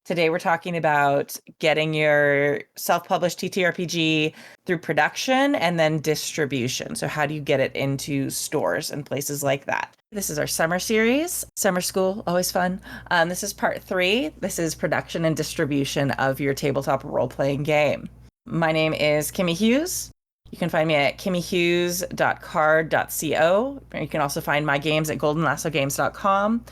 Today we're talking about getting your self-published TTRPG through production and then distribution. So how do you get it into stores and places like that? This is our summer series, summer school, always fun. This is part 3. This is production and distribution of your tabletop role-playing game. My name is Kimi Hughes. You can find me at kimihughes.card.co. You can also find my games at goldenlassogames.com.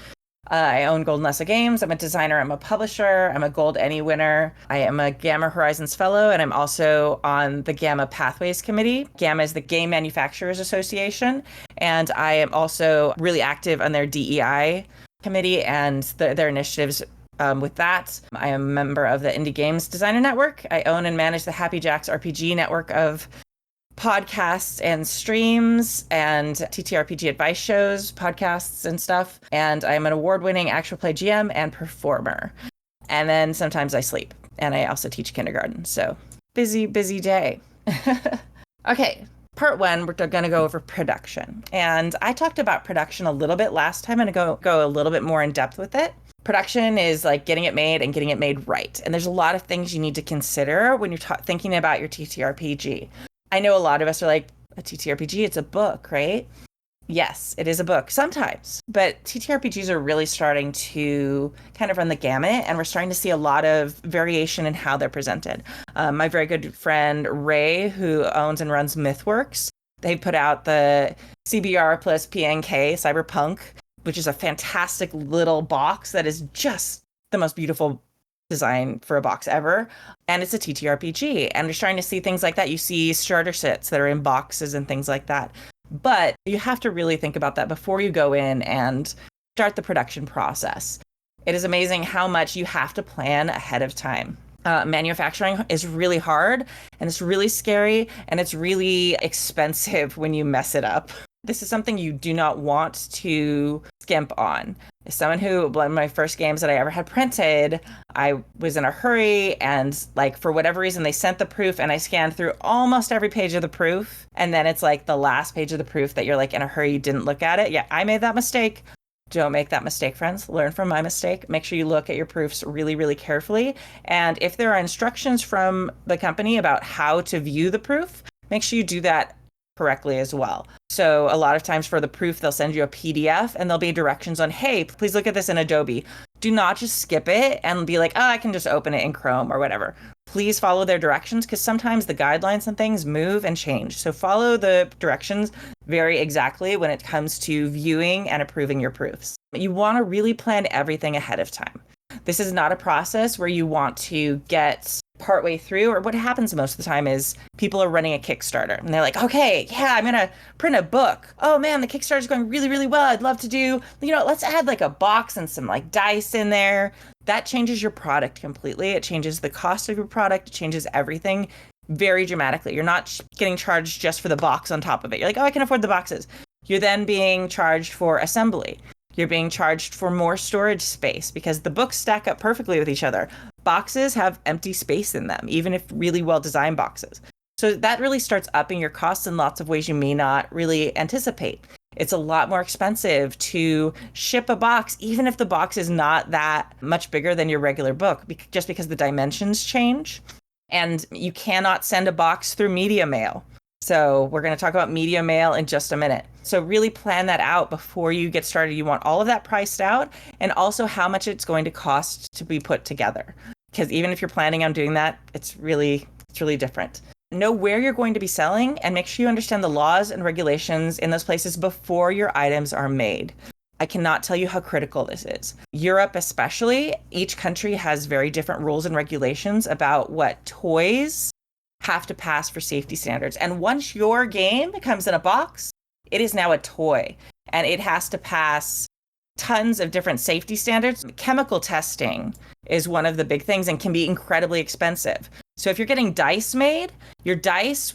I own Golden Lasso Games. I'm a designer. I'm a publisher. I'm a Gold Any winner. I am a Gamma Horizons Fellow, and I'm also on the Gamma Pathways Committee. Gamma is the Game Manufacturers Association, and I am also really active on their DEI committee and their initiatives with that. I am a member of the Indie Games Designer Network. I own and manage the Happy Jacks RPG network of podcasts and streams and TTRPG advice shows, podcasts and stuff. And I'm an award-winning actual play GM and performer. And then sometimes I sleep. And I also teach kindergarten. So busy day. Okay, part 1, we're going to go over production. And I talked about production a little bit last time. I'm going to go a little bit more in depth with it. Production is like getting it made and getting it made right. And there's a lot of things you need to consider when you're thinking about your TTRPG. I know a lot of us are like, a TTRPG, it's a book, right? Yes, it is a book sometimes, but TTRPGs are really starting to kind of run the gamut, and we're starting to see a lot of variation in how they're presented. My very good friend Ray, who owns and runs MythWorks, they put out the CBR plus PNK Cyberpunk, which is a fantastic little box that is just the most beautiful design for a box ever. And it's a TTRPG. And you're starting to see things like that. You see starter sets that are in boxes and things like that. But you have to really think about that before you go in and start the production process. It is amazing how much you have to plan ahead of time. Manufacturing is really hard, and it's really scary, and it's really expensive when you mess it up. This is something you do not want to skimp on. As someone who, one of my first games that I ever had printed, I was in a hurry, and like for whatever reason they sent the proof, and I scanned through almost every page of the proof, and then it's like the last page of the proof that you're like in a hurry, you didn't look at it. Yeah, I made that mistake. Don't make that mistake, friends. Learn from my mistake. Make sure you look at your proofs really, really carefully. And if there are instructions from the company about how to view the proof, make sure you do that correctly as well. So a lot of times for the proof, they'll send you a PDF and there'll be directions on, hey, please look at this in Adobe. Do not just skip it and be like, oh, I can just open it in Chrome or whatever. Please follow their directions, because sometimes the guidelines and things move and change. So follow the directions very exactly when it comes to viewing and approving your proofs. You want to really plan everything ahead of time. This is not a process where you want to get partway through, or what happens most of the time is people are running a Kickstarter and they're like, okay, yeah, I'm gonna print a book. Oh man, the Kickstarter is going really, really well. I'd love to do, let's add like a box and some like dice in there. That changes your product completely. It changes the cost of your product. It changes everything very dramatically. You're not getting charged just for the box on top of it. You're like, oh, I can afford the boxes. You're then being charged for assembly. You're being charged for more storage space because the books stack up perfectly with each other. Boxes have empty space in them, even if really well-designed boxes. So that really starts upping your costs in lots of ways you may not really anticipate. It's a lot more expensive to ship a box, even if the box is not that much bigger than your regular book, just because the dimensions change. And you cannot send a box through media mail. So we're going to talk about media mail in just a minute. So really plan that out before you get started. You want all of that priced out, and also how much it's going to cost to be put together. Because even if you're planning on doing that, it's really different. Know where you're going to be selling, and make sure you understand the laws and regulations in those places before your items are made. I cannot tell you how critical this is. Europe especially, each country has very different rules and regulations about what toys have to pass for safety standards. And once your game comes in a box, it is now a toy, and it has to pass tons of different safety standards. Chemical testing is one of the big things and can be incredibly expensive. So if you're getting dice made, your dice,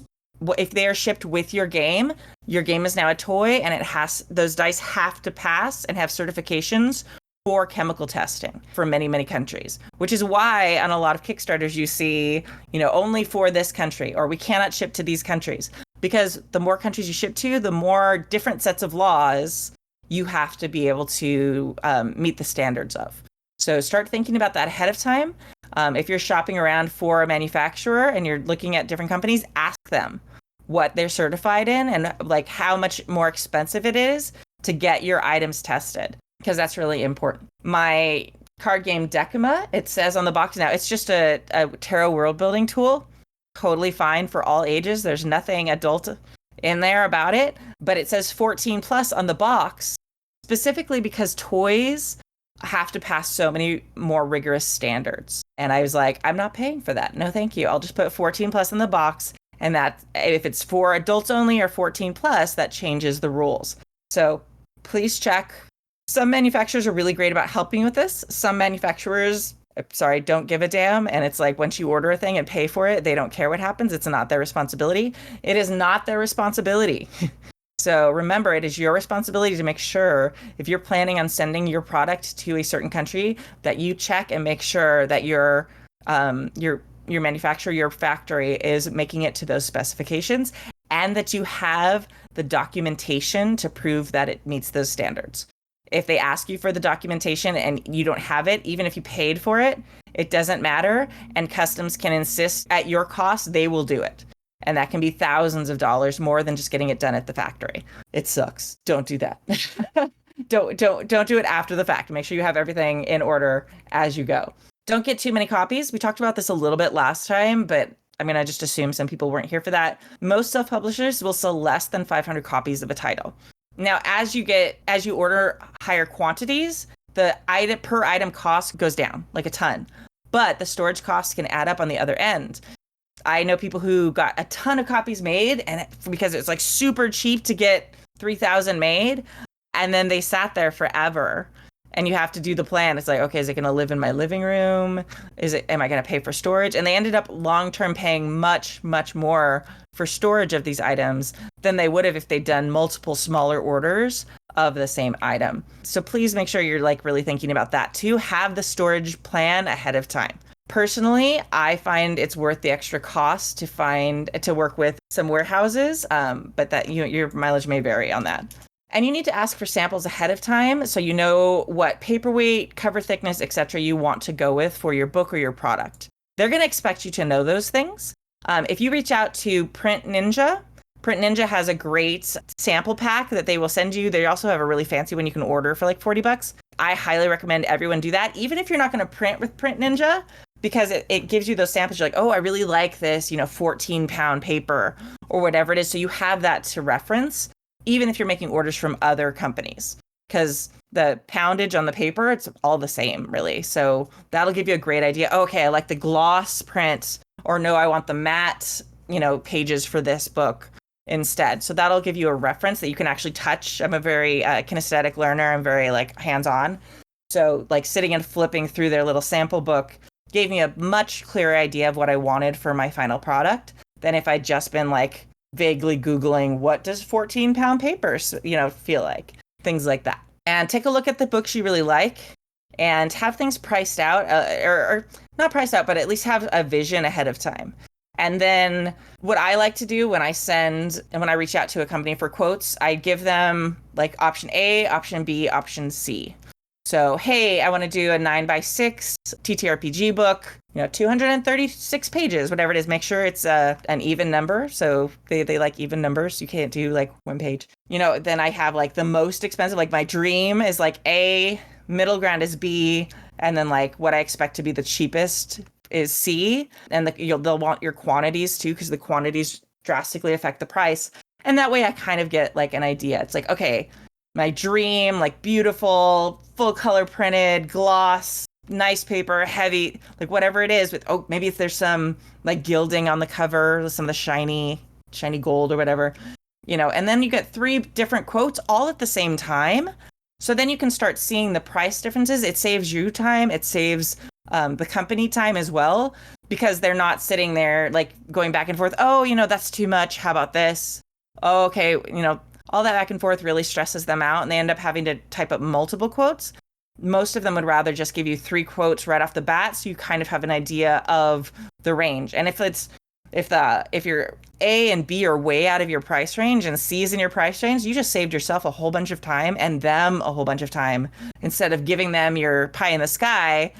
if they are shipped with your game is now a toy, and those dice have to pass and have certifications for chemical testing for many, many countries, which is why on a lot of Kickstarters you see, only for this country, or we cannot ship to these countries, because the more countries you ship to, the more different sets of laws you have to be able to meet the standards of. So start thinking about that ahead of time. If you're shopping around for a manufacturer and you're looking at different companies, ask them what they're certified in and like how much more expensive it is to get your items tested, because that's really important. My card game Decima, it says on the box now, it's just a tarot world building tool. Totally fine for all ages. There's nothing adult in there about it, but it says 14 plus on the box, specifically because toys have to pass so many more rigorous standards. And I was like, I'm not paying for that. No, thank you. I'll just put 14 plus in the box. And that if it's for adults only or 14 plus, that changes the rules. So please check. Some manufacturers are really great about helping with this. Some manufacturers, don't give a damn. And it's like once you order a thing and pay for it, they don't care what happens. It's not their responsibility. It is not their responsibility. So remember, it is your responsibility to make sure if you're planning on sending your product to a certain country that you check and make sure that your manufacturer, your factory is making it to those specifications and that you have the documentation to prove that it meets those standards. If they ask you for the documentation and you don't have it, even if you paid for it, it doesn't matter. And customs can insist at your cost, they will do it. And that can be thousands of dollars more than just getting it done at the factory. It sucks. Don't do that. Don't do it after the fact. Make sure you have everything in order as you go. Don't get too many copies. We talked about this a little bit last time, but I'm going to just assume some people weren't here for that. Most self-publishers will sell less than 500 copies of a title. Now, as you order higher quantities, the per item cost goes down like a ton, but the storage costs can add up on the other end. I know people who got a ton of copies made and because it's like super cheap to get 3,000 made, and then they sat there forever. And you have to do the plan. It's like, okay, is it going to live in my living room? Am I going to pay for storage? And they ended up long-term paying much, much more for storage of these items than they would have if they'd done multiple smaller orders of the same item. So please make sure you're like really thinking about that too. Have the storage plan ahead of time. Personally, I find it's worth the extra cost to work with some warehouses, but that your mileage may vary on that. And you need to ask for samples ahead of time so you know what paperweight, cover thickness, etc. you want to go with for your book or your product. They're going to expect you to know those things. If you reach out to Print Ninja has a great sample pack that they will send you. They also have a really fancy one you can order for like $40. I highly recommend everyone do that, even if you're not going to print with Print Ninja, because it gives you those samples. You're like, oh, I really like this, 14-pound paper or whatever it is. So you have that to reference, even if you're making orders from other companies, because the poundage on the paper, it's all the same, really. So that'll give you a great idea. Oh, okay, I like the gloss print, or no, I want the matte, pages for this book instead. So that'll give you a reference that you can actually touch. I'm a very kinesthetic learner. I'm very hands-on. So sitting and flipping through their little sample book gave me a much clearer idea of what I wanted for my final product than if I'd just been vaguely Googling what does 14-pound paper, feel like, things like that. And take a look at the books you really like and have things priced out or not priced out, but at least have a vision ahead of time. And then what I like to do when I reach out to a company for quotes, I give them option A, option B, option C. So, hey, I want to do a 9x6 TTRPG book, 236 pages, whatever it is. Make sure it's an even number. So they like even numbers. You can't do one page. Then I have the most expensive, my dream is A, middle ground is B, and then what I expect to be the cheapest is C. And they'll want your quantities too, because the quantities drastically affect the price. And that way I kind of get an idea. It's okay, my dream, beautiful, full color printed, gloss, nice paper, heavy, whatever it is with, maybe if there's some gilding on the cover, some of the shiny gold or whatever, and then you get 3 different quotes all at the same time. So then you can start seeing the price differences. It saves you time. It saves the company time as well, because they're not sitting there going back and forth. Oh, that's too much. How about this? Oh, okay. All that back and forth really stresses them out, and they end up having to type up multiple quotes. Most of them would rather just give you 3 quotes right off the bat, so you kind of have an idea of the range. And if it's If your A and B are way out of your price range and C is in your price range, you just saved yourself a whole bunch of time and them a whole bunch of time instead of giving them your pie in the sky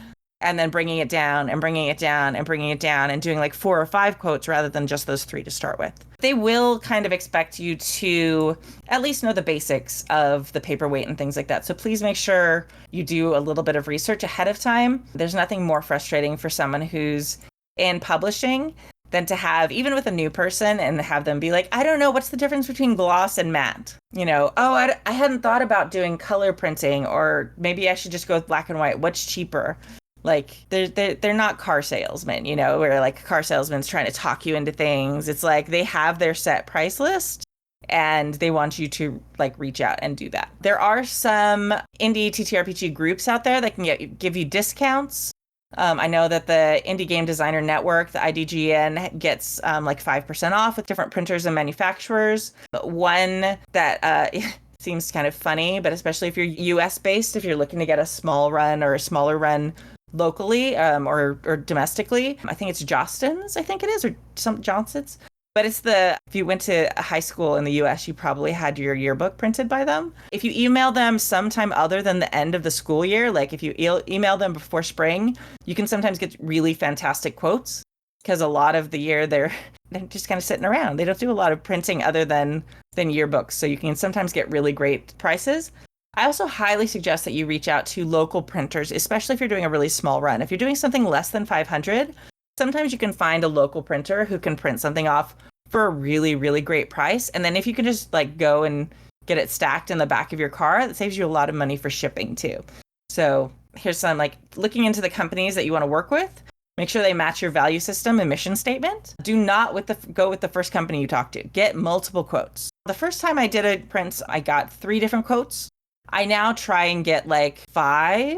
and then bringing it down and bringing it down and bringing it down and doing like 4 or 5 quotes rather than just those 3 to start with. They will kind of expect you to at least know the basics of the paperweight and things like that. So please make sure you do a little bit of research ahead of time. There's nothing more frustrating for someone who's in publishing than to have, even with a new person, and have them be like, I don't know, what's the difference between gloss and matte? I hadn't thought about doing color printing, or maybe I should just go with black and white. What's cheaper? Like, they're not car salesmen, where like car salesman's trying to talk you into things. It's like they have their set price list and they want you to like reach out and do that. There are some indie TTRPG groups out there that can give you discounts. I know that the Indie Game Designer Network, the IDGN, gets like 5% off with different printers and manufacturers. But one that seems kind of funny, but especially if you're US based, if you're looking to get a small run or a smaller run locally or domestically, I think it's Jostens, I think it is, or some Johnson's. But if you went to a high school in the US, you probably had your yearbook printed by them. If you email them sometime other than the end of the school year, like if you email them before spring, you can sometimes get really fantastic quotes because a lot of the year they're just kind of sitting around. They don't do a lot of printing other than yearbooks. So you can sometimes get really great prices. I also highly suggest that you reach out to local printers, especially if you're doing a really small run. If you're doing something less than 500, sometimes you can find a local printer who can print something off for a really, really great price. And then if you can just like go and get it stacked in the back of your car, that saves you a lot of money for shipping too. So here's some like looking into the companies that you want to work with. Make sure they match your value system and mission statement. Do not go with the first company you talk to. Get multiple quotes. The first time I did a print, I got 3 different quotes. I now try and get like 5,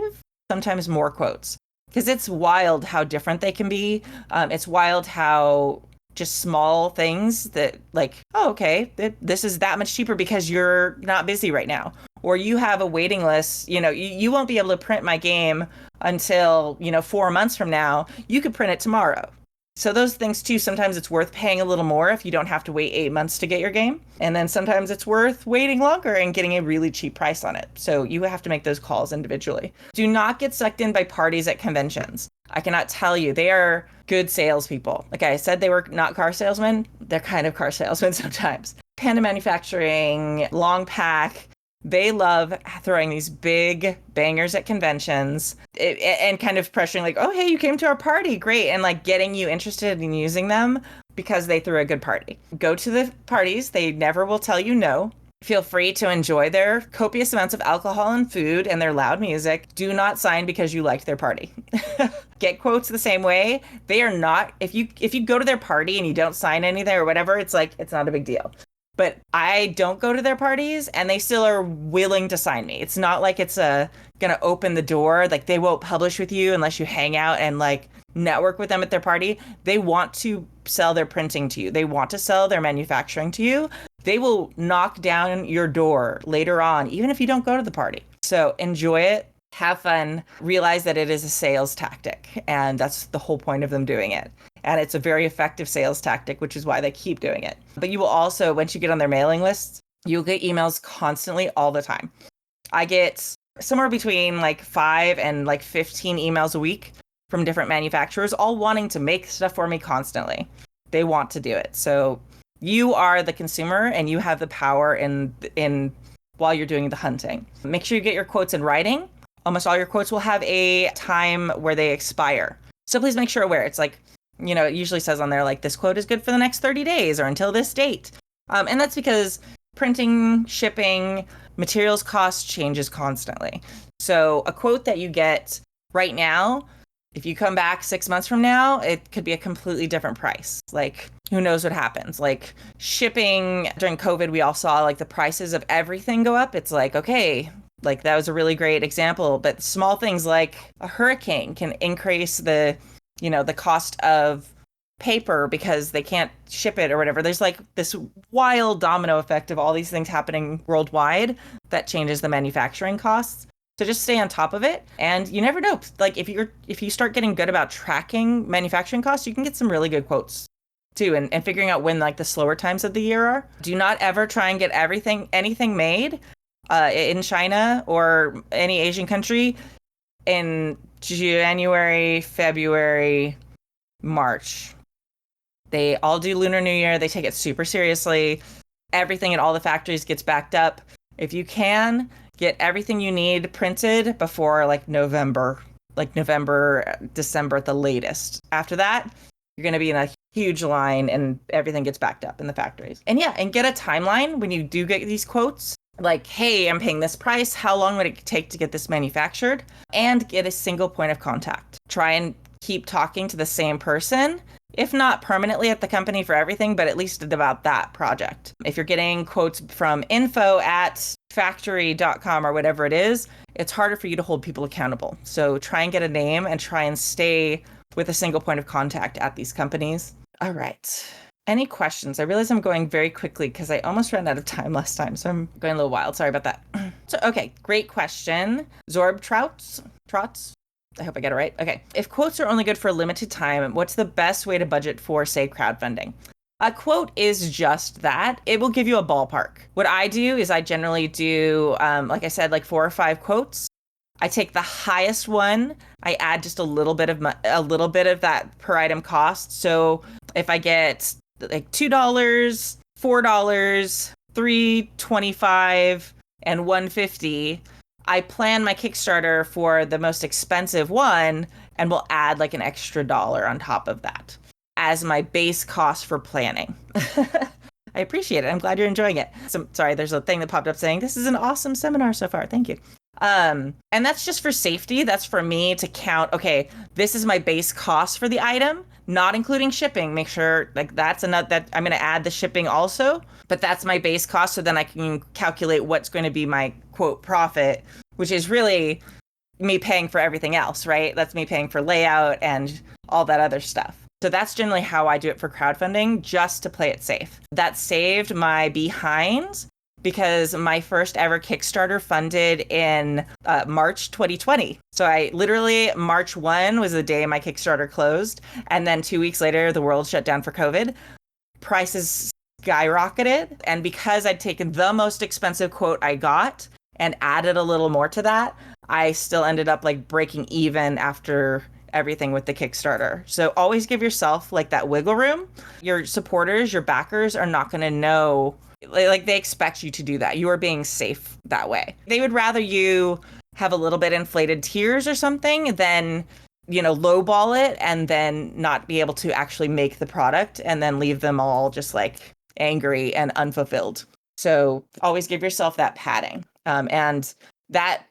sometimes more quotes, because it's wild how different they can be. It's wild how just small things that like, oh, okay, this is that much cheaper because you're not busy right now. Or you have a waiting list, you won't be able to print my game until, 4 months from now. You could print it tomorrow. So those things too, sometimes it's worth paying a little more if you don't have to wait 8 months to get your game. And then sometimes it's worth waiting longer and getting a really cheap price on it. So you have to make those calls individually. Do not get sucked in by parties at conventions. I cannot tell you, they are good salespeople. Like I said, they were not car salesmen. They're kind of car salesmen sometimes. Panda Manufacturing, Long Pack, they love throwing these big bangers at conventions and kind of pressuring like, oh, hey, you came to our party. Great. And like getting you interested in using them because they threw a good party. Go to the parties. They never will tell you no. Feel free to enjoy their copious amounts of alcohol and food and their loud music. Do not sign because you liked their party. Get quotes the same way. They are not, if you go to their party and you don't sign anything or whatever, it's like, it's not a big deal. But I don't go to their parties and they still are willing to sign me. It's not like it's gonna open the door. Like they won't publish with you unless you hang out and like network with them at their party. They want to sell their printing to you. They want to sell their manufacturing to you. They will knock down your door later on, even if you don't go to the party. So enjoy it. Have fun. Realize that it is a sales tactic. And that's the whole point of them doing it. And it's a very effective sales tactic, which is why they keep doing it. But you will also, once you get on their mailing lists, you'll get emails constantly all the time. I get somewhere between like 5 and like 15 emails a week from different manufacturers, all wanting to make stuff for me constantly. They want to do it. So you are the consumer and you have the power in while you're doing the hunting. Make sure you get your quotes in writing. Almost all your quotes will have a time where they expire. So please make sure aware. It's like, it usually says on there, like, this quote is good for the next 30 days or until this date. And that's because printing, shipping, materials cost changes constantly. So a quote that you get right now, if you come back 6 months from now, it could be a completely different price. Like, who knows what happens? Like shipping during COVID, we all saw like the prices of everything go up. It's like, okay, like that was a really great example, but small things like a hurricane can increase the cost of paper because they can't ship it or whatever. There's like this wild domino effect of all these things happening worldwide that changes the manufacturing costs. So just stay on top of it. And you never know, like if you start getting good about tracking manufacturing costs, you can get some really good quotes too, and figuring out when like the slower times of the year are. Do not ever try and get anything made in China or any Asian country in January, February, March. They all do Lunar New Year. They take it super seriously. Everything in all the factories gets backed up. If you can, get everything you need printed before like November, December at the latest. After that, you're going to be in a huge line and everything gets backed up in the factories. And yeah, and get a timeline when you do get these quotes. Like, hey, I'm paying this price. How long would it take to get this manufactured? And get a single point of contact. Try and keep talking to the same person, if not permanently at the company for everything, but at least about that project. If you're getting quotes from info@factory.com or whatever it is, it's harder for you to hold people accountable. So try and get a name and try and stay with a single point of contact at these companies. All right. Any questions? I realize I'm going very quickly because I almost ran out of time last time, so I'm going a little wild. Sorry about that. So, okay, great question. Zorb Trots? I hope I get it right. Okay. If quotes are only good for a limited time, what's the best way to budget for, say, crowdfunding? A quote is just that. It will give you a ballpark. What I do is I generally do, like I said, like 4 or 5 quotes. I take the highest one. I add just a little bit of that per item cost. So if I get like $2, $4, $3.25, and $1.50, I plan my Kickstarter for the most expensive one and will add like an extra dollar on top of that as my base cost for planning. I appreciate it. I'm glad you're enjoying it. So, sorry, there's a thing that popped up saying, this is an awesome seminar so far. Thank you. And that's just for safety. That's for me to count, okay, this is my base cost for the item, not including shipping. Make sure like that's enough that I'm going to add the shipping also, but that's my base cost. So then I can calculate what's going to be my quote profit, which is really me paying for everything else, right? That's me paying for layout and all that other stuff. So that's generally how I do it for crowdfunding, just to play it safe. That saved my behind because my first ever Kickstarter funded in March 2020. So I literally, March 1 was the day my Kickstarter closed. And then 2 weeks later, the world shut down for COVID. Prices skyrocketed. And because I'd taken the most expensive quote I got and added a little more to that, I still ended up like breaking even after everything with the Kickstarter. So always give yourself like that wiggle room. Your supporters, your backers are not going to know, like they expect you to do that. You are being safe that way. They would rather you have a little bit inflated tiers or something than, lowball it and then not be able to actually make the product and then leave them all just like angry and unfulfilled. So always give yourself that padding. And that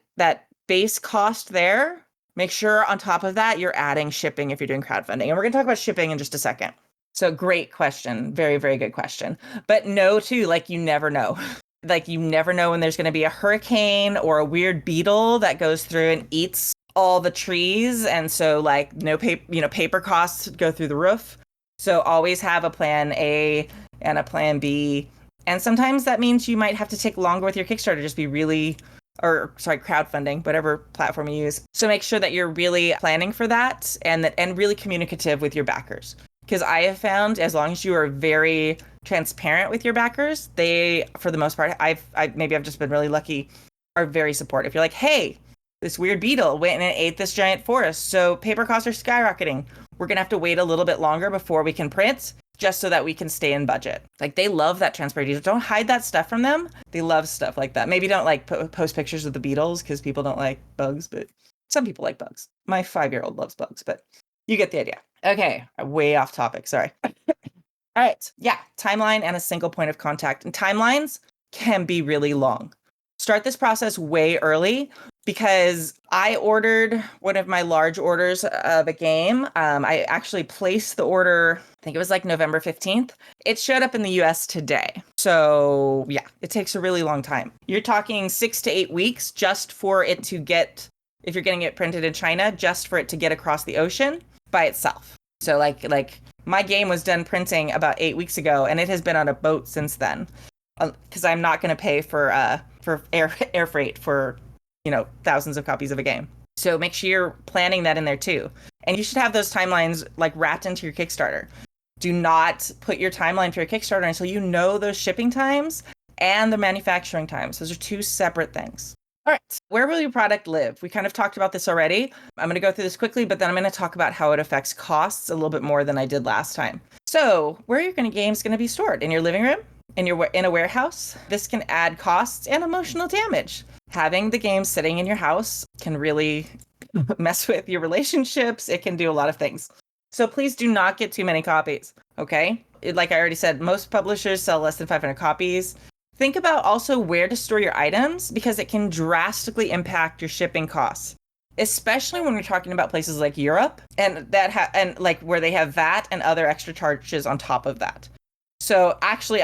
base cost there, make sure on top of that, you're adding shipping if you're doing crowdfunding. And we're going to talk about shipping in just a second. So great question. Very, very good question. But no, too, like you never know. Like you never know when there's going to be a hurricane or a weird beetle that goes through and eats all the trees. And so like paper costs go through the roof. So always have a plan A and a plan B. And sometimes that means you might have to take longer with your Kickstarter, just be really crowdfunding, whatever platform you use. So make sure that you're really planning for that and really communicative with your backers. Because I have found as long as you are very transparent with your backers, they, for the most part, I've just been really lucky, are very supportive. You're like, hey, this weird beetle went and ate this giant forest, so paper costs are skyrocketing. We're going to have to wait a little bit longer before we can print, just so that we can stay in budget. Like they love that transparency. Don't hide that stuff from them. They love stuff like that. Maybe don't like post pictures of the beetles because people don't like bugs, but some people like bugs. My 5-year-old loves bugs, but you get the idea. Okay, way off topic, sorry. All right, yeah, timeline and a single point of contact. And timelines can be really long. Start this process way early because I ordered one of my large orders of a game. I actually placed the order, I think it was like November 15th. It showed up in the US today. So yeah, it takes a really long time. You're talking 6 to 8 weeks just for it to get, if you're getting it printed in China, just for it to get across the ocean by itself. So like my game was done printing about 8 weeks ago and it has been on a boat since then. Because I'm not going to pay for air freight for, thousands of copies of a game. So make sure you're planning that in there too. And you should have those timelines like wrapped into your Kickstarter. Do not put your timeline for your Kickstarter until you know those shipping times and the manufacturing times. Those are two separate things. All right, where will your product live? We kind of talked about this already. I'm going to go through this quickly, but then I'm going to talk about how it affects costs a little bit more than I did last time. So, where are your games going to be stored? In your living room? In a warehouse? This can add costs and emotional damage. Having the game sitting in your house can really mess with your relationships. It can do a lot of things. So please do not get too many copies, okay? Like I already said, most publishers sell less than 500 copies. Think about also where to store your items because it can drastically impact your shipping costs, especially when we're talking about places like Europe and and like where they have VAT and other extra charges on top of that. So actually,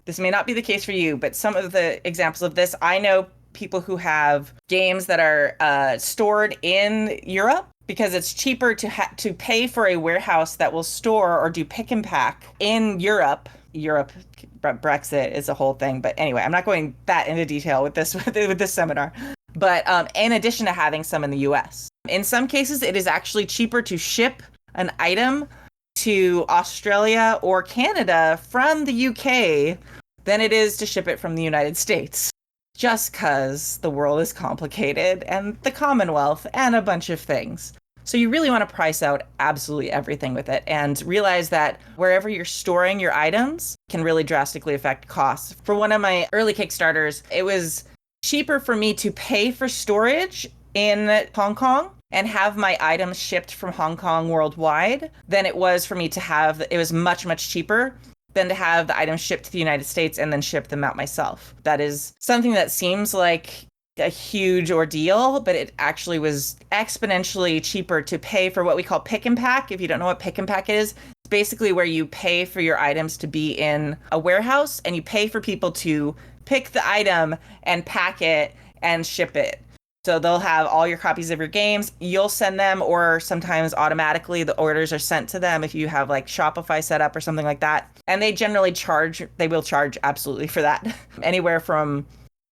this may not be the case for you, but some of the examples of this, I know people who have games that are stored in Europe because it's cheaper to pay for a warehouse that will store or do pick and pack in Europe. Brexit is a whole thing, but anyway, I'm not going that into detail with this with this seminar. But in addition to having some in the US, in some cases, it is actually cheaper to ship an item to Australia or Canada from the UK than it is to ship it from the United States. Just because the world is complicated and the Commonwealth and a bunch of things. So you really want to price out absolutely everything with it and realize that wherever you're storing your items can really drastically affect costs. For one of my early Kickstarters, it was cheaper for me to pay for storage in Hong Kong and have my items shipped from Hong Kong worldwide than it was for me to have, it was much, much cheaper than to have the items shipped to the United States and then ship them out myself. That is something that seems like a huge ordeal, but it actually was exponentially cheaper to pay for what we call pick and pack. If you don't know what pick and pack is, it's basically where you pay for your items to be in a warehouse and you pay for people to pick the item and pack it and ship it. So they'll have all your copies of your games. You'll send them, or sometimes automatically the orders are sent to them if you have like Shopify set up or something like that. And they will charge absolutely for that. Anywhere from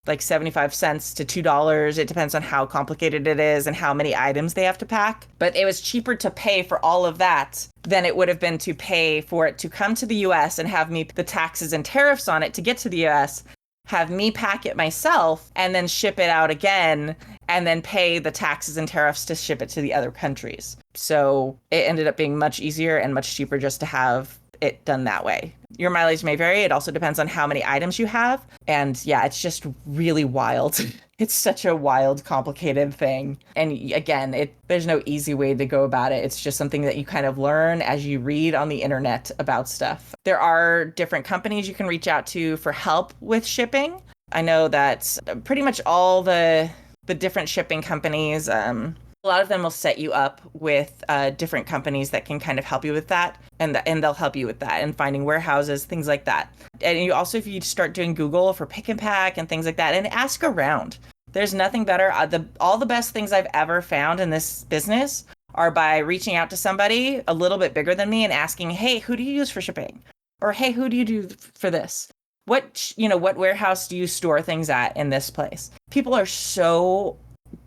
like 75 cents to $2. It depends on how complicated it is and how many items they have to pack. But it was cheaper to pay for all of that than it would have been to pay for it to come to the US and have me the taxes and tariffs on it to get to the US, have me pack it myself and then ship it out again and then pay the taxes and tariffs to ship it to the other countries. So it ended up being much easier and much cheaper just to have it done that way. Your mileage may vary. It also depends on how many items you have. And yeah, it's just really wild. It's such a wild, complicated thing. And again, there's no easy way to go about it. It's just something that you kind of learn as you read on the internet about stuff. There are different companies you can reach out to for help with shipping. I know that pretty much all the different shipping companies, a lot of them will set you up with different companies that can kind of help you with that, and they'll help you with that and finding warehouses, things like that. And you also, if you start doing Google for pick and pack and things like that, and ask around. There's nothing better. All the best things I've ever found in this business are by reaching out to somebody a little bit bigger than me and asking, hey, who do you use for shipping? Or hey, who do you do for this? What warehouse do you store things at in this place? People are so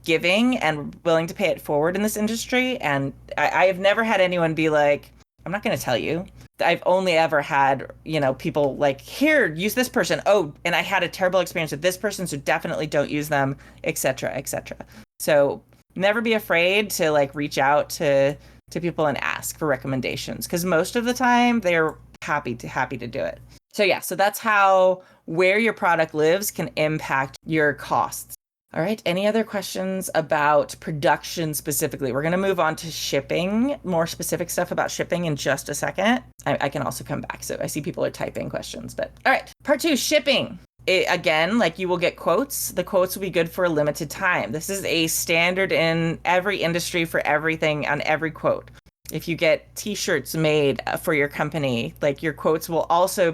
giving and willing to pay it forward in this industry. And I have never had anyone be like, I'm not going to tell you. I've only ever had, people like, here, use this person. Oh, and I had a terrible experience with this person, so definitely don't use them, etc., etc. So never be afraid to like reach out to people and ask for recommendations, because most of the time they're happy to do it. So yeah, so that's how where your product lives can impact your costs. All right. Any other questions about production specifically? We're going to move on to shipping, more specific stuff about shipping in just a second. I can also come back. So I see people are typing questions, but all right. Part 2, shipping. Again, like you will get quotes. The quotes will be good for a limited time. This is a standard in every industry for everything on every quote. If you get t-shirts made for your company, like your quotes will also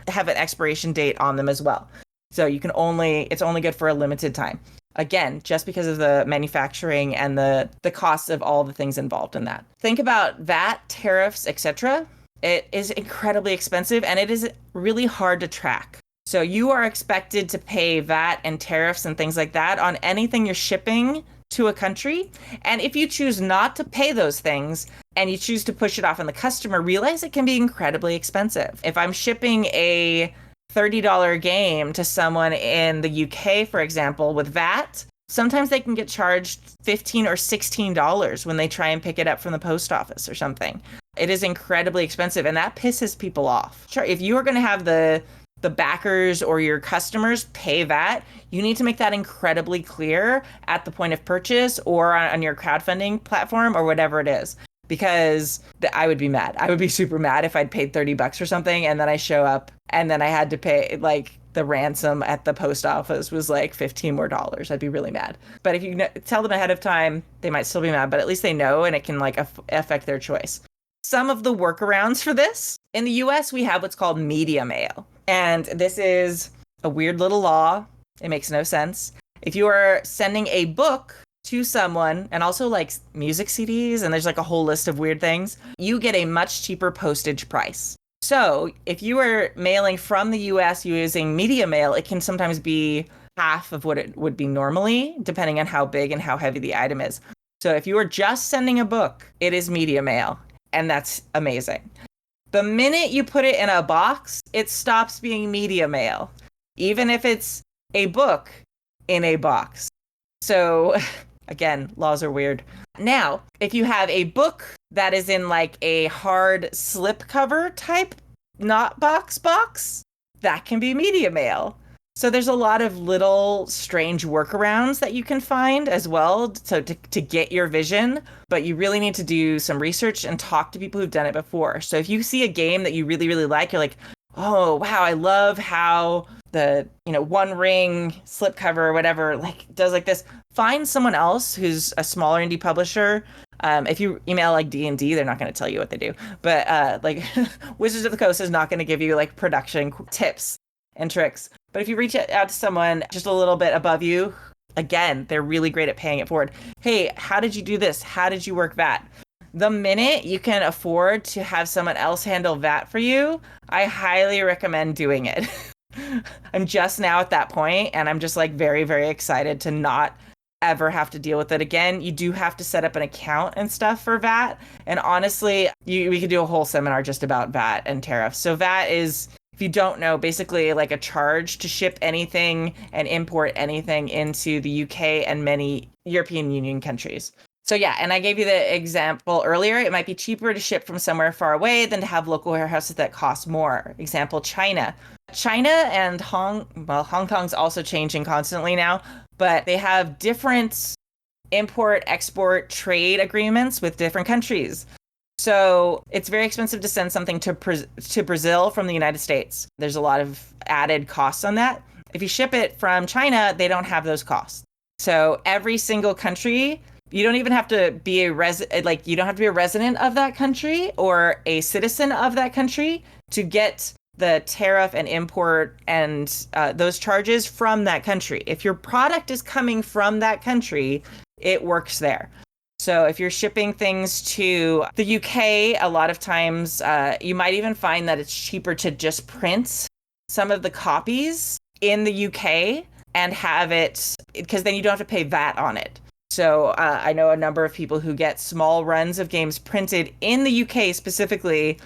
have an expiration date on them as well. So it's only good for a limited time. Again, just because of the manufacturing and the costs of all the things involved in that. Think about VAT, tariffs, etc. It is incredibly expensive and it is really hard to track. So you are expected to pay VAT and tariffs and things like that on anything you're shipping to a country. And if you choose not to pay those things and you choose to push it off on the customer, realize it can be incredibly expensive. If I'm shipping a $30 game to someone in the UK, for example, with VAT, sometimes they can get charged $15 or $16 when they try and pick it up from the post office or something. It is incredibly expensive, and that pisses people off. Sure, if you are going to have the backers or your customers pay VAT, you need to make that incredibly clear at the point of purchase or on your crowdfunding platform or whatever it is. Because I would be mad. I would be super mad if I'd paid $30 for something and then I show up and then I had to pay like the ransom at the post office was like $15 more. I'd be really mad. But if you tell them ahead of time, they might still be mad, but at least they know and it can like affect their choice. Some of the workarounds for this, in the US, we have what's called media mail. And this is a weird little law. It makes no sense. If you are sending a book to someone, and also like music CDs, and there's like a whole list of weird things, you get a much cheaper postage price. So if you are mailing from the US using media mail, it can sometimes be half of what it would be normally, depending on how big and how heavy the item is. So if you are just sending a book, it is media mail, and that's amazing. The minute you put it in a box, it stops being media mail, even if it's a book in a box. So again, laws are weird. Now, if you have a book that is in like a hard slipcover type, not box, that can be media mail. So there's a lot of little strange workarounds that you can find as well to get your vision, but you really need to do some research and talk to people who've done it before. So if you see a game that you really, really like, you're like, oh, wow, I love how the, One Ring slipcover or whatever, like does like this. Find someone else who's a smaller indie publisher. If you email like D&D, they're not going to tell you what they do. But like Wizards of the Coast is not going to give you like production tips and tricks. But if you reach out to someone just a little bit above you, again, they're really great at paying it forward. Hey, how did you do this? How did you work VAT? The minute you can afford to have someone else handle VAT for you, I highly recommend doing it. I'm just now at that point, and I'm just like very, very excited to not ever have to deal with it again. You do have to set up an account and stuff for VAT. And honestly, we could do a whole seminar just about VAT and tariffs. So VAT is, if you don't know, basically like a charge to ship anything and import anything into the UK and many European Union countries. So yeah, and I gave you the example earlier. It might be cheaper to ship from somewhere far away than to have local warehouses that cost more. Example, China. China and Hong Kong's also changing constantly now, but they have different import-export trade agreements with different countries. So it's very expensive to send something to Brazil from the United States. There's a lot of added costs on that. If you ship it from China, they don't have those costs. So every single country, you don't even have to be you don't have to be a resident of that country or a citizen of that country to get the tariff and import and those charges from that country. If your product is coming from that country, it works there. So if you're shipping things to the UK, a lot of times you might even find that it's cheaper to just print some of the copies in the UK and have it, because then you don't have to pay VAT on it. So I know a number of people who get small runs of games printed in the UK specifically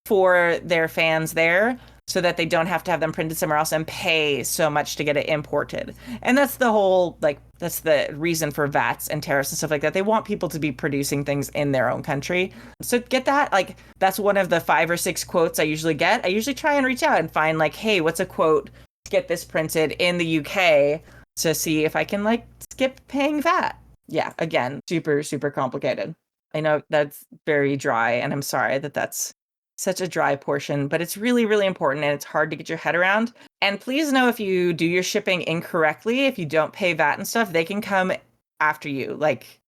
for their fans there, so that they don't have to have them printed somewhere else and pay so much to get it imported. And that's the whole, that's the reason for VATs and tariffs and stuff like that. They want people to be producing things in their own country. So get that, that's one of the 5 or 6 quotes I usually get. I usually try and reach out and find hey, what's a quote to get this printed in the UK to see if I can skip paying VAT. Yeah, again, super, super complicated. I know that's very dry, and I'm sorry that that's such a dry portion, but it's really, really important, and it's hard to get your head around. And please know, if you do your shipping incorrectly, if you don't pay VAT and stuff, they can come after you.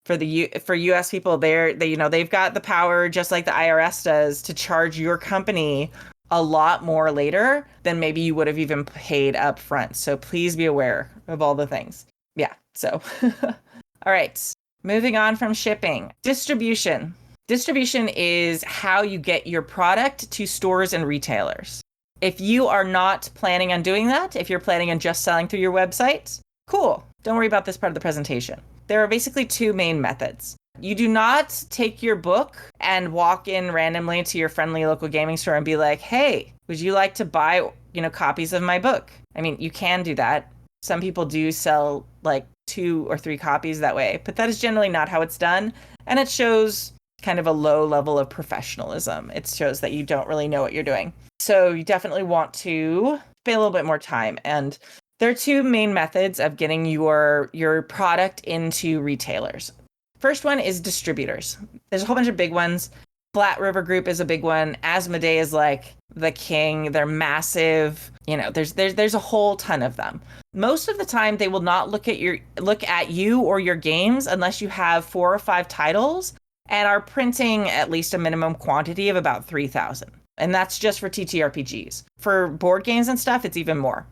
For US people, they've got the power, just like the IRS does, to charge your company a lot more later than maybe you would have even paid up front. So please be aware of all the things. Yeah, so all right, moving on from shipping. Distribution. Distribution is how you get your product to stores and retailers. If you are not planning on doing that, if you're planning on just selling through your website, cool. Don't worry about this part of the presentation. There are basically two main methods. You do not take your book and walk in randomly to your friendly local gaming store and be like, hey, would you like to buy, copies of my book? I mean, you can do that. Some people do sell like 2 or 3 copies that way, but that is generally not how it's done. And it shows kind of a low level of professionalism. It shows that you don't really know what you're doing. So you definitely want to spend a little bit more time. And there are two main methods of getting your product into retailers. First one is distributors. There's a whole bunch of big ones. Flat River Group is a big one. Asmodee is like the king. They're massive. There's a whole ton of them. Most of the time, they will not look at you or your games unless you have 4 or 5 titles and are printing at least a minimum quantity of about 3,000. And that's just for TTRPGs. For board games and stuff, it's even more.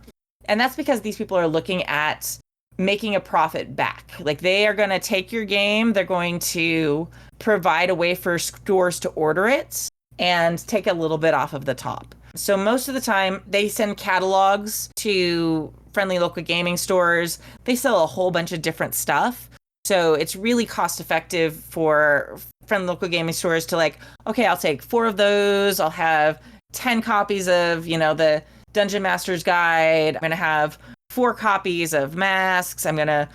And that's because these people are looking at making a profit back. Like, they are going to take your game, they're going to provide a way for stores to order it and take a little bit off of the top. So most of the time, they send catalogs to friendly local gaming stores. They sell a whole bunch of different stuff. So it's really cost effective for friendly local gaming stores to like, okay, I'll take 4 of those. I'll have 10 copies of, the Dungeon Master's Guide. I'm going to have 4 copies of Masks. I'm going to,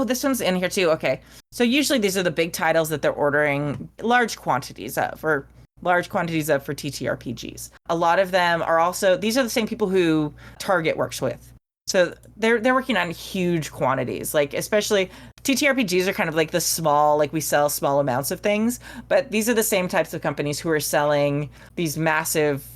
this one's in here too. Okay. So usually these are the big titles that they're ordering large quantities of for TTRPGs. A lot of them are also, these are the same people who Target works with. So they're working on huge quantities, like especially TTRPGs are kind of like the small, like we sell small amounts of things, but these are the same types of companies who are selling these massive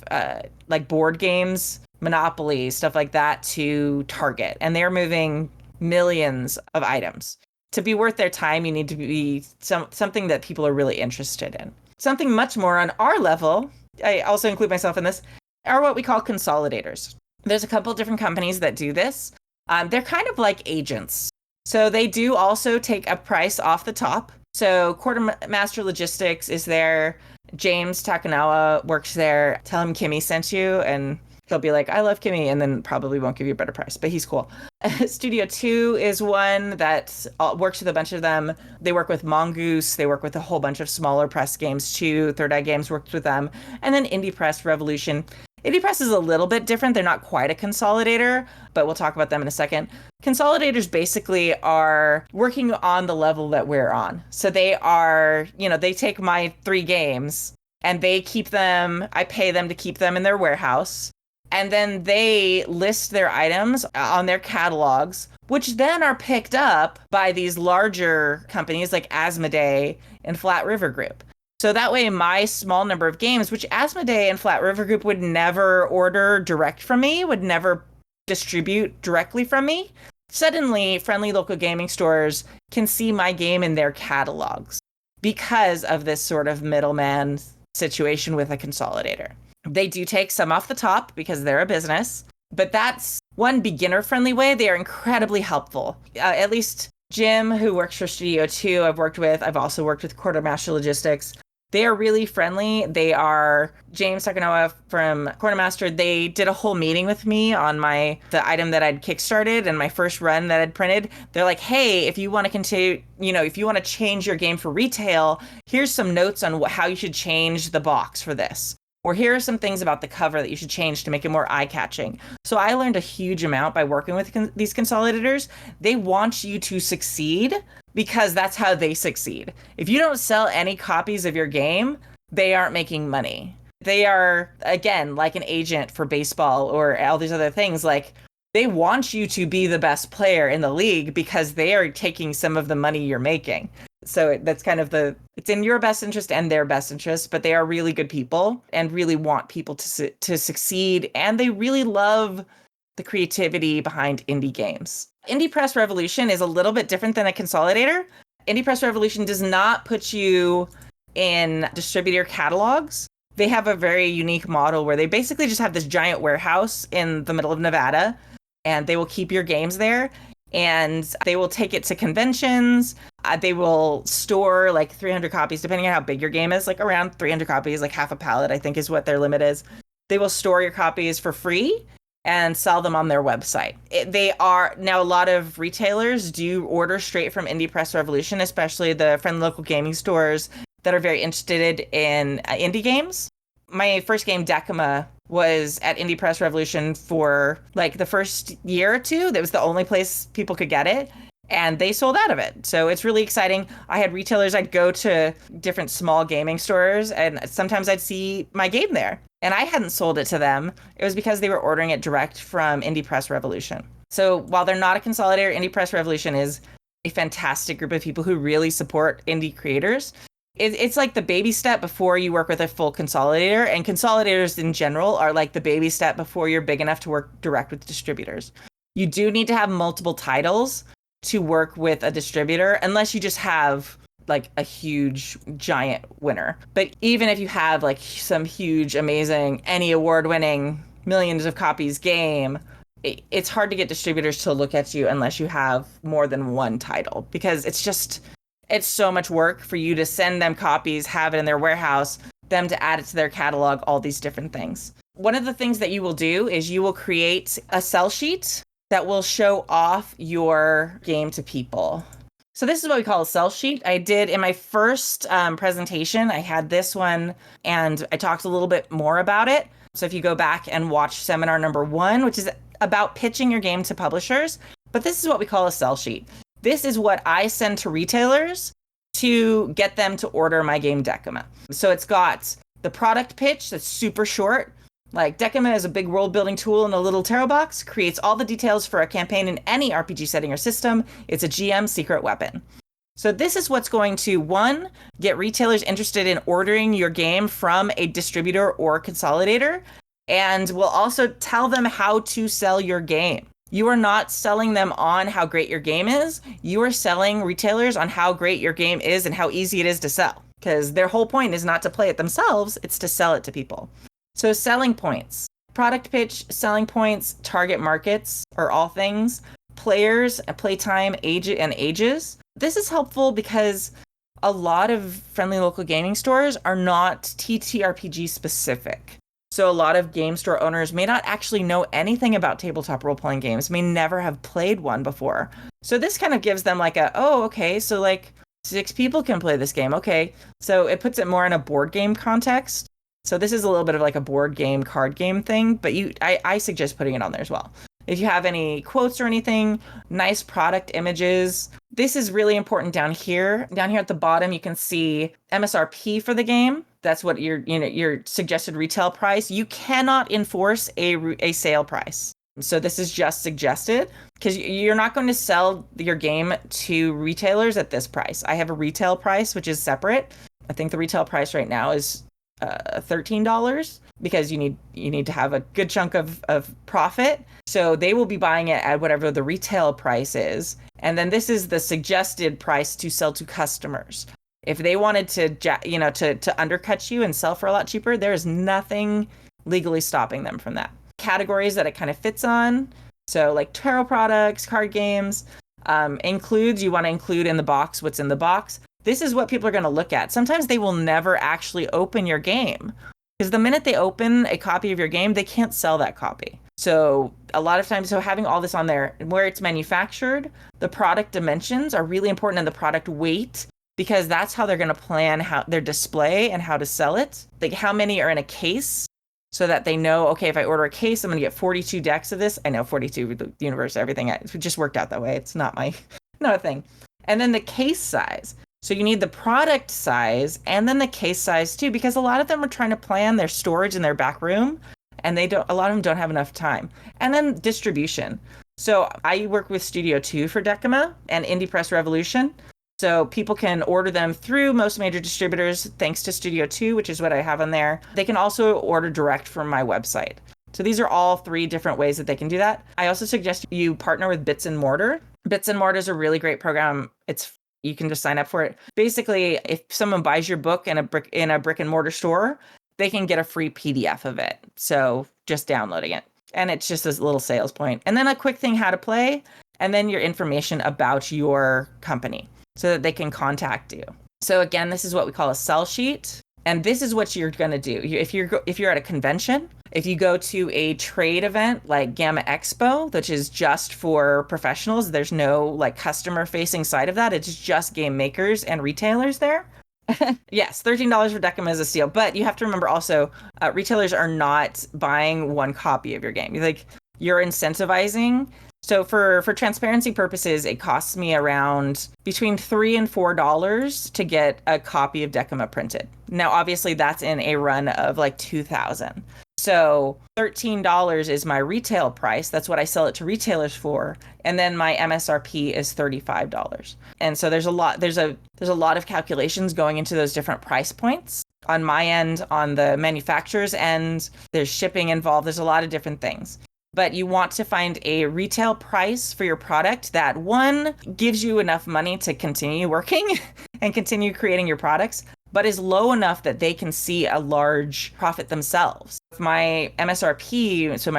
like board games, Monopoly, stuff like that to Target. And they're moving millions of items. To be worth their time, you need to be something that people are really interested in. Something much more on our level, I also include myself in this, are what we call consolidators. There's a couple different companies that do this. They're kind of like agents. So they do also take a price off the top. So Quartermaster Logistics is there. James Takanawa works there. Tell him Kimi sent you and he'll be like, I love Kimi, and then probably won't give you a better price, but he's cool. Studio 2 is one that works with a bunch of them. They work with Mongoose. They work with a whole bunch of smaller press games too. Third Eye Games works with them. And then Indie Press Revolution. Indie Press is a little bit different. They're not quite a consolidator, but we'll talk about them in a second. Consolidators basically are working on the level that we're on. So they are, they take my 3 games and they keep them, I pay them to keep them in their warehouse. And then they list their items on their catalogs, which then are picked up by these larger companies like Asmodee and Flat River Group. So that way, my small number of games, which Asmodee and Flat River Group would never order direct from me, would never distribute directly from me, suddenly friendly local gaming stores can see my game in their catalogs because of this sort of middleman situation with a consolidator. They do take some off the top because they're a business, but that's one beginner-friendly way. They are incredibly helpful. At least Jim, who works for Studio 2, I've also worked with Quartermaster Logistics. They are really friendly. They are James Takanawa from Quartermaster. They did a whole meeting with me on the item that I'd kickstarted and my first run that I'd printed. They're like, hey, if you want to continue, if you want to change your game for retail, here's some notes on how you should change the box for this. Or here are some things about the cover that you should change to make it more eye-catching. So I learned a huge amount by working with these consolidators. They want you to succeed because that's how they succeed. If you don't sell any copies of your game, they aren't making money. They are, again, like an agent for baseball or all these other things. Like, they want you to be the best player in the league because they are taking some of the money you're making. So that's kind of it's in your best interest and their best interest, but they are really good people and really want people to succeed. And they really love the creativity behind indie games. Indie Press Revolution is a little bit different than a consolidator. Indie Press Revolution does not put you in distributor catalogs. They have a very unique model where they basically just have this giant warehouse in the middle of Nevada, and they will keep your games there. And they will take it to conventions. They will store like 300 copies, depending on how big your game is, like around 300 copies, like half a pallet, I think is what their limit is. They will store your copies for free. and sell them on their website. They are now, a lot of retailers do order straight from Indie Press Revolution, especially the friendly local gaming stores that are very interested in indie games. My first game, Decima, was at Indie Press Revolution for like the first year or two. That was the only place people could get it. And they sold out of it. So it's really exciting. I had retailers, I'd go to different small gaming stores, and sometimes I'd see my game there. And I hadn't sold it to them. It was because they were ordering it direct from Indie Press Revolution. So while they're not a consolidator, Indie Press Revolution is a fantastic group of people who really support indie creators. It's like the baby step before you work with a full consolidator, and consolidators in general are like the baby step before you're big enough to work direct with distributors. You do need to have multiple titles to work with a distributor, unless you just have like a huge giant winner. But even if you have like some huge, amazing, any award-winning millions of copies game, it's hard to get distributors to look at you unless you have more than one title, because it's so much work for you to send them copies, have it in their warehouse, them to add it to their catalog, all these different things. One of the things that you will do is you will create a sell sheet that will show off your game to people. So this is what we call a sell sheet. I did in my first presentation, I had this one and I talked a little bit more about it. So if you go back and watch seminar number 1, which is about pitching your game to publishers, but this is what we call a sell sheet. This is what I send to retailers to get them to order my game Decima. So it's got the product pitch that's super short. Like, Decima is a big world-building tool in a little tarot box, creates all the details for a campaign in any RPG setting or system. It's a GM secret weapon. So this is what's going to, 1, get retailers interested in ordering your game from a distributor or consolidator, and will also tell them how to sell your game. You are not selling them on how great your game is. You are selling retailers on how great your game is and how easy it is to sell, because their whole point is not to play it themselves, it's to sell it to people. So selling points, product pitch, selling points, target markets are all things, players, playtime, age and ages. This is helpful because a lot of friendly local gaming stores are not TTRPG specific. So a lot of game store owners may not actually know anything about tabletop role-playing games, may never have played one before. So this kind of gives them like okay, so like 6 people can play this game. Okay, so it puts it more in a board game context. So this is a little bit of like a board game, card game thing, but I suggest putting it on there as well. If you have any quotes or anything, nice product images. This is really important down here. Down here at the bottom, you can see MSRP for the game. That's what your suggested retail price. You cannot enforce a sale price. So this is just suggested, because you're not going to sell your game to retailers at this price. I have a retail price, which is separate. I think the retail price right now is $13, because you need to have a good chunk of profit. So they will be buying it at whatever the retail price is. And then this is the suggested price to sell to customers. If they wanted to undercut you and sell for a lot cheaper, there is nothing legally stopping them from that. Categories that it kind of fits on. So like tarot products, card games, you want to include in the box what's in the box. This is what people are going to look at. Sometimes they will never actually open your game, because the minute they open a copy of your game, they can't sell that copy. So a lot of times, having all this on there, where it's manufactured, the product dimensions are really important, and the product weight, because that's how they're going to plan how their display and how to sell it. Like how many are in a case, so that they know, okay, if I order a case, I'm going to get 42 decks of this. I know 42, the universe, everything. It just worked out that way. It's not a thing. And then the case size. So you need the product size and then the case size too, because a lot of them are trying to plan their storage in their back room, and a lot of them don't have enough time. And then distribution. So I work with Studio 2 for Decima and Indie Press Revolution. So people can order them through most major distributors thanks to Studio 2, which is what I have on there. They can also order direct from my website. So these are all 3 different ways that they can do that. I also suggest you partner with Bits and Mortar. Bits and Mortar is a really great program. You can just sign up for it. Basically, if someone buys your book in a brick and mortar store, they can get a free PDF of it. So just downloading it. And it's just this little sales point. And then a quick thing, how to play, and then your information about your company so that they can contact you. So again, this is what we call a sell sheet. And this is what you're going to do. If you're at a convention, if you go to a trade event like Gamma Expo, which is just for professionals, there's no like customer facing side of that. It's just game makers and retailers there. Yes, $13 for Decima is a steal, but you have to remember also, retailers are not buying one copy of your game. Like you're incentivizing. So for transparency purposes, it costs me around between $3 and $4 to get a copy of Decima printed. Now, obviously, that's in a run of like 2,000. So $13 is my retail price. That's what I sell it to retailers for. And then my MSRP is $35. And so there's a lot of calculations going into those different price points. On my end, on the manufacturer's end, there's shipping involved. There's a lot of different things. But you want to find a retail price for your product that, one, gives you enough money to continue working and continue creating your products, but is low enough that they can see a large profit themselves. If my MSRP, so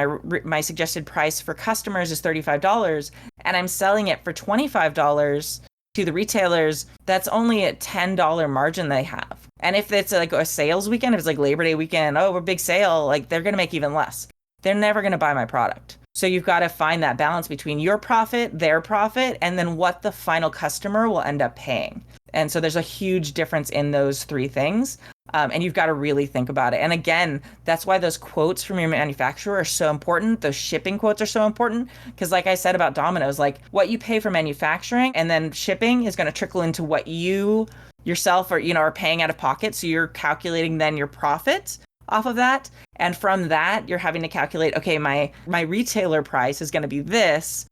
my suggested price for customers is $35, and I'm selling it for $25 to the retailers, that's only a $10 margin they have. And if it's like a sales weekend, if it's like Labor Day weekend, oh, we're big sale, like they're going to make even less. They're never going to buy my product. So you've got to find that balance between your profit, their profit, and then what the final customer will end up paying. And so there's a huge difference in those three things. And you've got to really think about it. And again, that's why those quotes from your manufacturer are so important. Those shipping quotes are so important. Because like I said about Domino's, like what you pay for manufacturing and then shipping is going to trickle into what you yourself are paying out of pocket. So you're calculating then your profit off of that. And from that, you're having to calculate, okay, my retailer price is going to be this.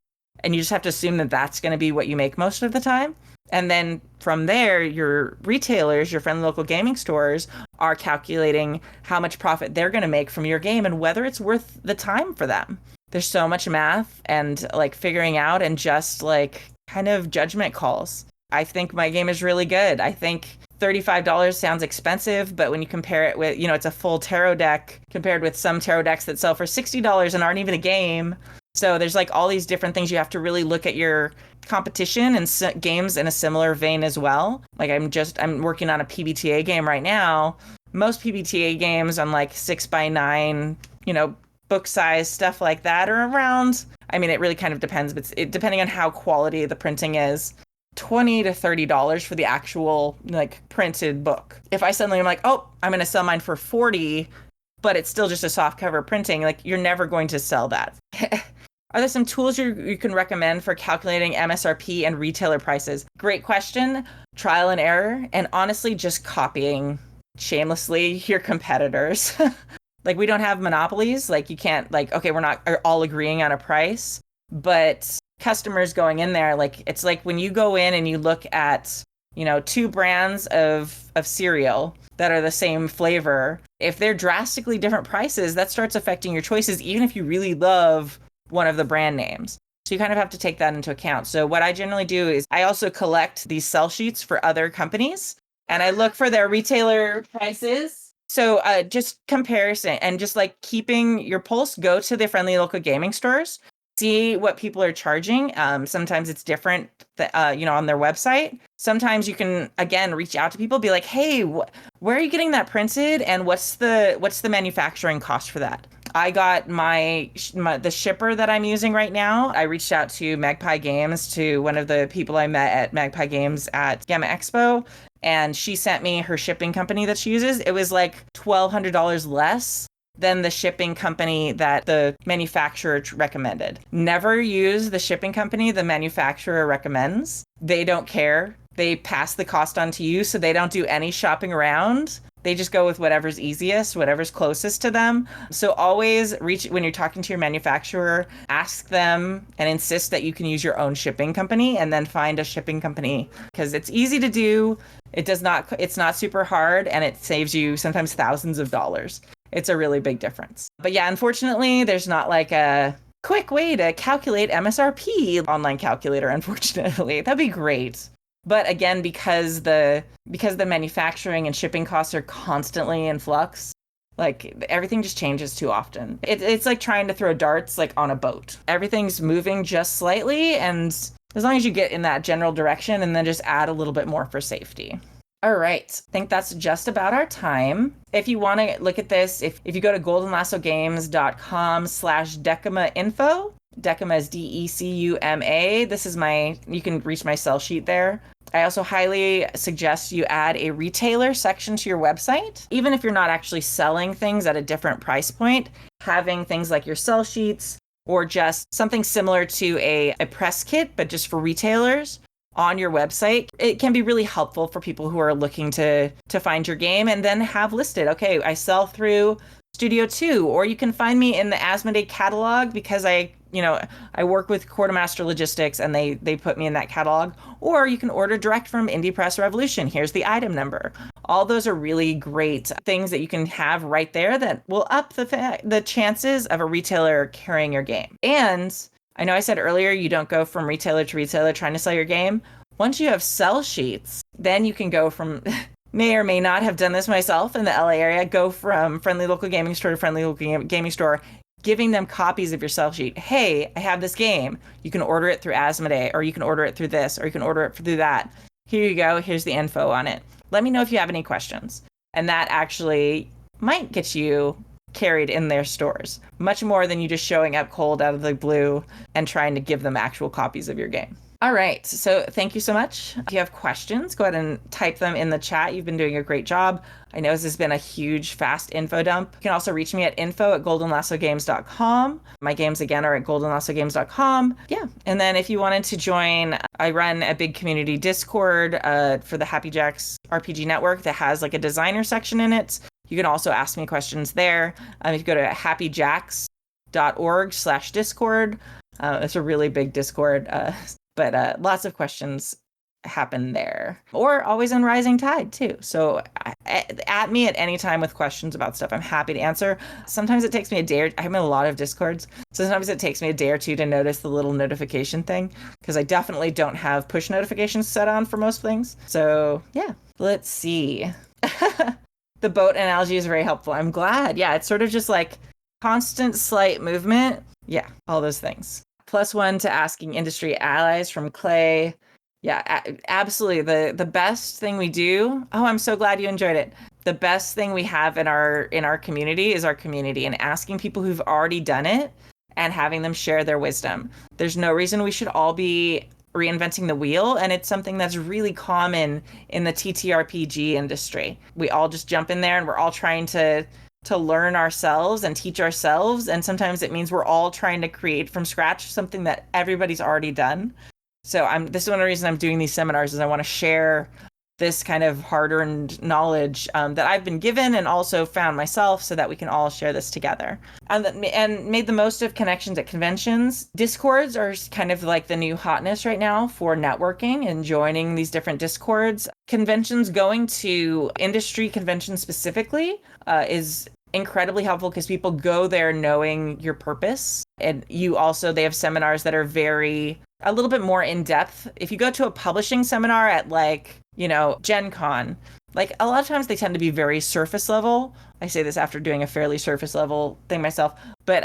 And you just have to assume that that's going to be what you make most of the time. And then from there, your retailers, your friendly local gaming stores are calculating how much profit they're going to make from your game and whether it's worth the time for them. There's so much math and like figuring out and just like kind of judgment calls. I think my game is really good. I think $35 sounds expensive, but when you compare it with, it's a full tarot deck compared with some tarot decks that sell for $60 and aren't even a game. So there's like all these different things. You have to really look at your competition and games in a similar vein as well. Like I'm working on a PBTA game right now. Most PBTA games on like 6x9, book size, stuff like that are around, it really kind of depends, but depending on how quality the printing is, $20 to $30 for the actual like printed book. If I suddenly am like, oh, I'm going to sell mine for $40, but it's still just a soft cover printing, like you're never going to sell that. Are there some tools you can recommend for calculating MSRP and retailer prices? Great question. Trial and error, and honestly, just copying shamelessly your competitors. Like we don't have monopolies. Like you can't okay, we're not all agreeing on a price, but customers going in there, like it's like when you go in and you look at, two brands of cereal that are the same flavor, if they're drastically different prices, that starts affecting your choices, even if you really love one of the brand names. So you kind of have to take that into account. So what I generally do is I also collect these sell sheets for other companies and I look for their retailer prices. So just comparison and just like keeping your pulse, go to the friendly local gaming stores, see what people are charging. Sometimes it's different, on their website. Sometimes you can, again, reach out to people, be like, hey, where are you getting that printed? And what's the manufacturing cost for that? I got the shipper that I'm using right now. I reached out to Magpie Games, to one of the people I met at Magpie Games at Gamma Expo, and she sent me her shipping company that she uses. It was like $1,200 less than the shipping company that the manufacturer recommended. Never use the shipping company the manufacturer recommends. They don't care. They pass the cost on to you, so they don't do any shopping around. They just go with whatever's easiest, whatever's closest to them. So always when you're talking to your manufacturer, ask them and insist that you can use your own shipping company, and then find a shipping company, because it's easy to do. It's not super hard, and it saves you sometimes thousands of dollars. It's a really big difference. But yeah, unfortunately, there's not like a quick way to calculate MSRP online calculator, unfortunately. That'd be great. But again, because the manufacturing and shipping costs are constantly in flux, like everything just changes too often. It's like trying to throw darts like on a boat. Everything's moving just slightly, and as long as you get in that general direction and then just add a little bit more for safety. All right. I think that's just about our time. If you want to look at this, if you go to goldenlassogames.com/Decuma info, Decuma is Decuma. This is you can reach my sell sheet there. I also highly suggest you add a retailer section to your website. Even if you're not actually selling things at a different price point, having things like your sell sheets or just something similar to a press kit, but just for retailers on your website, it can be really helpful for people who are looking to find your game and then have listed, okay, I sell through Studio 2, or you can find me in the Asmodee catalog because I work with Quartermaster Logistics and they put me in that catalog, or you can order direct from Indie Press Revolution. Here's the item number. All those are really great things that you can have right there that will up the chances of a retailer carrying your game. And I know I said earlier you don't go from retailer to retailer trying to sell your game. Once you have sell sheets, then you can go from may or may not have done this myself in the LA area, go from friendly local gaming store to friendly local gaming store, giving them copies of your sell sheet. Hey, I have this game. You can order it through Asmodee, or you can order it through this, or you can order it through that. Here you go. Here's the info on it. Let me know if you have any questions. And that actually might get you carried in their stores, much more than you just showing up cold out of the blue and trying to give them actual copies of your game. All right, so thank you so much. If you have questions, go ahead and type them in the chat. You've been doing a great job. I know this has been a huge, fast info dump. You can also reach me at info@goldenlassogames.com. My games, again, are at goldenlassogames.com. Yeah, and then if you wanted to join, I run a big community Discord for the Happy Jacks RPG Network that has like a designer section in it. You can also ask me questions there. If you go to happyjacks.org/Discord, it's a really big Discord. But lots of questions happen there, or always in Rising Tide too. So at me at any time with questions about stuff. I'm happy to answer. Sometimes it takes me a day. I'm in a lot of Discords. So sometimes it takes me a day or two to notice the little notification thing, because I definitely don't have push notifications set on for most things. So yeah, let's see. The boat analogy is very helpful. I'm glad. Yeah, it's sort of just like constant slight movement. Yeah, all those things. +1 to asking industry allies from Clay. Yeah, absolutely. The best thing we do. Oh, I'm so glad you enjoyed it. The best thing we have in our community is our community, and asking people who've already done it and having them share their wisdom. There's no reason we should all be reinventing the wheel, and it's something that's really common in the TTRPG industry. We all just jump in there and we're all trying to learn ourselves and teach ourselves, and sometimes it means we're all trying to create from scratch something that everybody's already done. So this is one of the reasons I'm doing these seminars, is I want to share this kind of hard-earned knowledge that I've been given and also found myself, so that we can all share this together. And made the most of connections at conventions. Discords are kind of like the new hotness right now for networking and joining these different Discords. Conventions, going to industry conventions specifically, is incredibly helpful because people go there knowing your purpose. And they have seminars that are a little bit more in depth. If you go to a publishing seminar at Gen Con, like a lot of times they tend to be very surface level. I say this after doing a fairly surface level thing myself. But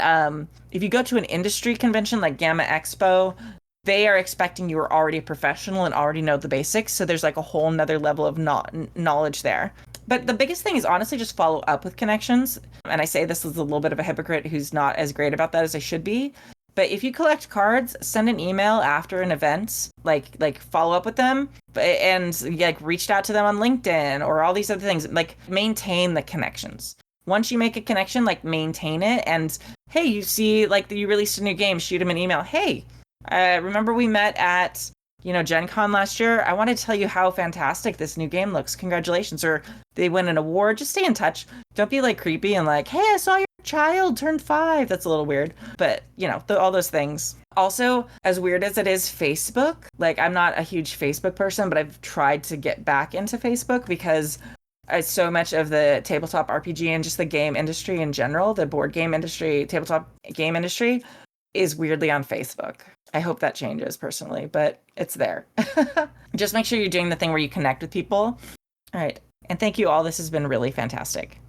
if you go to an industry convention like Gamma Expo, they are expecting you are already a professional and already know the basics. So there's like a whole nother level of knowledge there. But the biggest thing is honestly just follow up with connections. And I say this as a little bit of a hypocrite who's not as great about that as I should be. But if you collect cards, send an email after an event, like follow up with them, and like reached out to them on LinkedIn or all these other things. Like maintain the connections. Once you make a connection, like maintain it. And hey, you see like you released a new game, shoot them an email. Hey, remember we met at Gen Con last year? I want to tell you how fantastic this new game looks. Congratulations. Or they win an award. Just stay in touch. Don't be like creepy and like, hey, I saw your child turned 5. That's a little weird. But, all those things. Also, as weird as it is, Facebook. Like, I'm not a huge Facebook person, but I've tried to get back into Facebook because so much of the tabletop RPG and just the game industry in general, the board game industry, tabletop game industry, is weirdly on Facebook. I hope that changes personally, but it's there. Just make sure you're doing the thing where you connect with people. All right. And thank you all. This has been really fantastic.